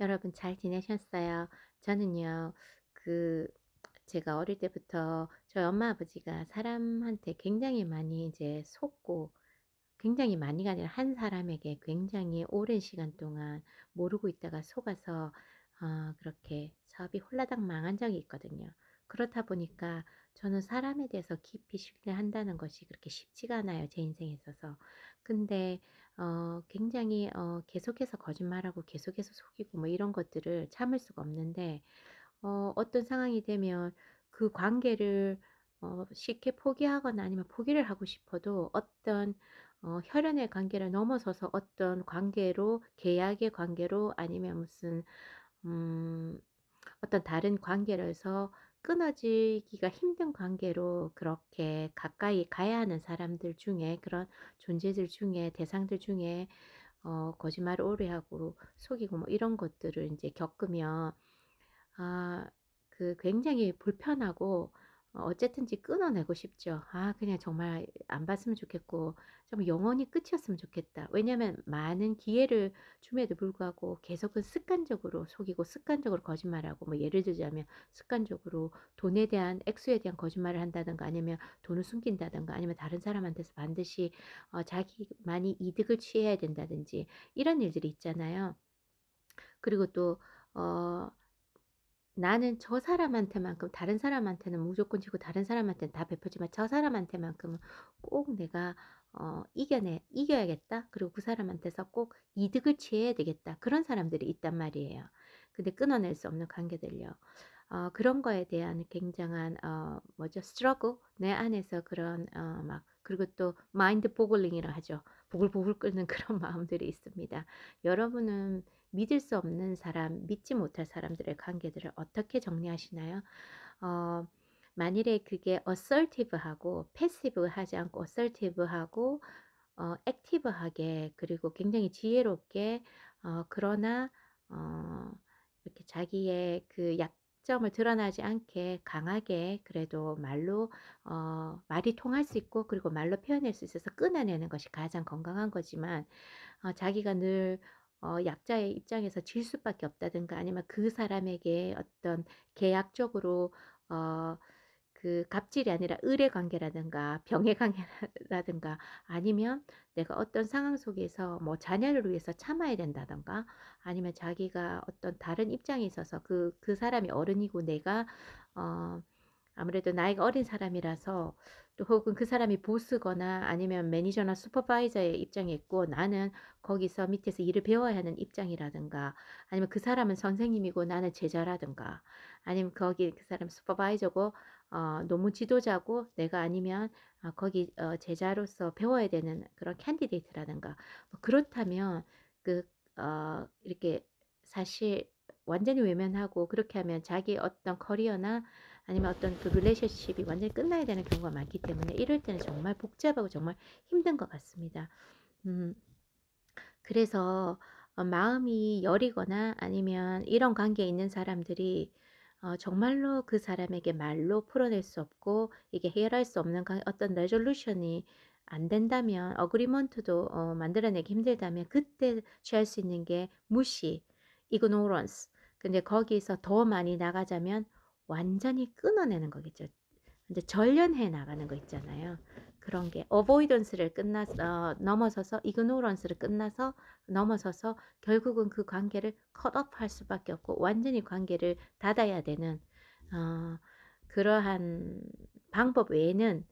여러분 잘 지내셨어요? 저는요, 그, 제가 어릴 때부터 저희 엄마 아버지가 사람한테 굉장히 많이 이제 속고, 굉장히 많이가 아니라 한 사람에게 굉장히 오랜 시간 동안 모르고 있다가 속아서 그렇게 사업이 홀라당 망한 적이 있거든요. 그렇다 보니까 저는 사람에 대해서 깊이 신뢰한다는 것이 그렇게 쉽지가 않아요, 제 인생에 있어서. 근데 굉장히 계속해서 거짓말하고 계속해서 속이고 뭐 이런 것들을 참을 수가 없는데 어떤 상황이 되면 그 관계를 쉽게 포기하거나 아니면 포기를 하고 싶어도 어떤 혈연의 관계를 넘어서서 어떤 관계로, 계약의 관계로 아니면 무슨 음 어떤 다른 관계로서 끊어지기가 힘든 관계로 그렇게 가까이 가야 하는 사람들 중에, 그런 존재들 중에, 대상들 중에 거짓말을 오래 하고 속이고 뭐 이런 것들을 이제 겪으면 아 굉장히 불편하고 어쨌든지 끊어내고 싶죠. 그냥 정말 안 봤으면 좋겠고 좀 영원히 끝이었으면 좋겠다. 왜냐하면 많은 기회를 줌에도 불구하고 계속은 습관적으로 속이고 습관적으로 거짓말하고, 뭐 예를 들자면 습관적으로 돈에 대한 액수에 대한 거짓말을 한다든가 아니면 돈을 숨긴다든가 아니면 다른 사람한테서 반드시 자기만이 이득을 취해야 된다든지 이런 일들이 있잖아요. 그리고 또 어 나는 저 사람한테만큼 다른 사람한테는 무조건 지고 다른 사람한테는 다 베풀지만 저 사람한테만큼은 꼭 내가 이겨야겠다. 그리고 그 사람한테서 꼭 이득을 취해야 되겠다. 그런 사람들이 있단 말이에요. 근데 끊어낼 수 없는 관계들요. 그런 거에 대한 굉장한 뭐죠? struggle 내 안에서 그런 막, 그리고 또 마인드 보글링이라 하죠. 보글보글 끓는 그런 마음들이 있습니다. 여러분은 믿을 수 없는 사람, 믿지 못할 사람들의 관계들을 어떻게 정리하시나요? 어 만일에 그게 assertive하고 passive하지 않고 assertive하고 active하게, 그리고 굉장히 지혜롭게 그러나 어 이렇게 자기의 그 약점을 드러나지 않게 강하게 그래도 말로 말이 통할 수 있고 그리고 말로 표현할 수 있어서 끊어내는 것이 가장 건강한 거지만, 자기가 늘 약자의 입장에서 질 수밖에 없다든가 아니면 그 사람에게 어떤 계약적으로 어 갑질이 아니라 의뢰 관계라든가 병해 관계라든가 아니면 내가 어떤 상황 속에서 뭐 자녀를 위해서 참아야 된다든가 아니면 자기가 어떤 다른 입장에 있어서 그 사람이 어른이고 내가 어 아무래도 나이가 어린 사람이라서, 또 혹은 그 사람이 보스거나 아니면 매니저나 슈퍼바이저의 입장에 있고 나는 거기서 밑에서 일을 배워야 하는 입장이라든가 아니면 그 사람은 선생님이고 나는 제자라든가 아니면 거기 그 사람 슈퍼바이저고 논문 지도자고 내가 아니면 거기 제자로서 배워야 되는 그런 캔디데이트라든가 뭐 그렇다면 이렇게 사실 완전히 외면하고 그렇게 하면 자기 어떤 커리어나 아니면 어떤 그 릴레이션십이 완전히 끝나야 되는 경우가 많기 때문에 이럴 때는 정말 복잡하고 정말 힘든 것 같습니다. 음 그래서 마음이 여리거나 아니면 이런 관계에 있는 사람들이 정말로 그 사람에게 말로 풀어낼 수 없고 이게 해결할 수 없는 어떤 레졸루션이 안 된다면, 어그리먼트도 만들어내기 힘들다면 그때 취할 수 있는 게 무시, ignorance. 근데 거기서 더 많이 나가자면 완전히 끊어내는 거겠죠. 이제 전련해 나가는 거 있잖아요. 그런 게 avoidance를 끝나서 넘어서서 ignorance를 끝나서 넘어서서 결국은 그 관계를 cut off 할 수밖에 없고 완전히 관계를 닫아야 되는 그러한 방법 외에는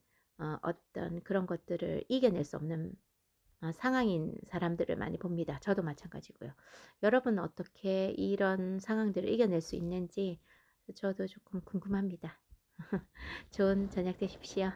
어떤 그런 것들을 이겨낼 수 없는 상황인 사람들을 많이 봅니다. 저도 마찬가지고요. 여러분은 어떻게 이런 상황들을 이겨낼 수 있는지 저도 조금 궁금합니다. 좋은 저녁 되십시오.